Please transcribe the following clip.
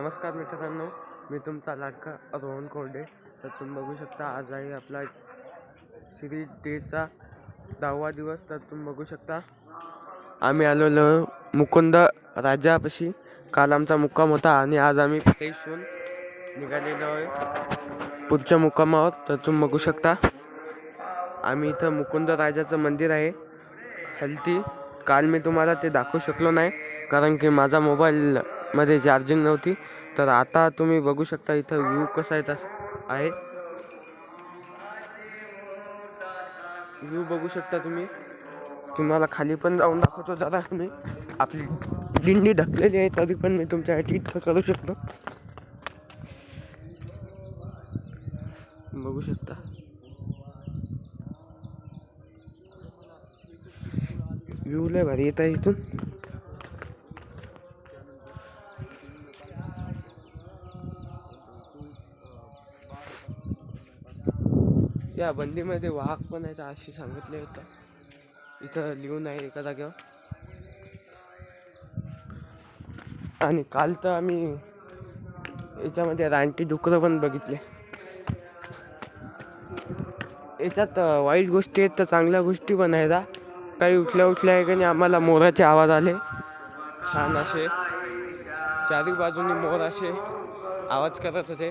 नमस्कार मित्रांनो, मी तुमचा लाडका रोहन कोरडे. तर तुम्ही बघू शकता आज आहे आपला सीरीज डेचा 10वा दिवस. तर तुम्ही बघू शकता आम्ही आलेलो मुकुंद राजापाशी. काल आमचा मुक्काम होता आणि आज आम्ही पेशून निघालेलो आहे पुढच्या मुक्कामावर. तर तुम्ही बघू शकता आम्ही इथं मुकुंद राजाचं मंदिर आहे हलती. काल मी तुम्हाला ते दाखवू शकलो नाही कारण की माझा मोबाईल मध्ये चार्जिंग नव्हती. तर आता तुम्ही बघू शकता इथं व्ह्यू कसा आहे. व्ह्यू बघू शकता तुम्ही. तुम्हाला खाली पण जाऊन दाखवतो जरा. मी आपली दिंडी ढकलेली आहे तरी पण मी तुमच्यासाठी इतकं करू शकतो. बघू शकता व्ह्यू लय भारी येत आहे इथून. या बंदीमध्ये वाहक पण आहेत अशी सांगितले होतं. इथं लिहून आहे एका जागेवर. आणि काल तर आम्ही याच्यामध्ये रानटी डुकरं पण बघितले. याच्यात वाईट गोष्टी आहेत तर चांगल्या गोष्टी पण आहेत. काही उठल्या आहे का नाही आम्हाला मोराचे आवाज आले छान असे. चारी बाजूनी मोर असे आवाज करत होते.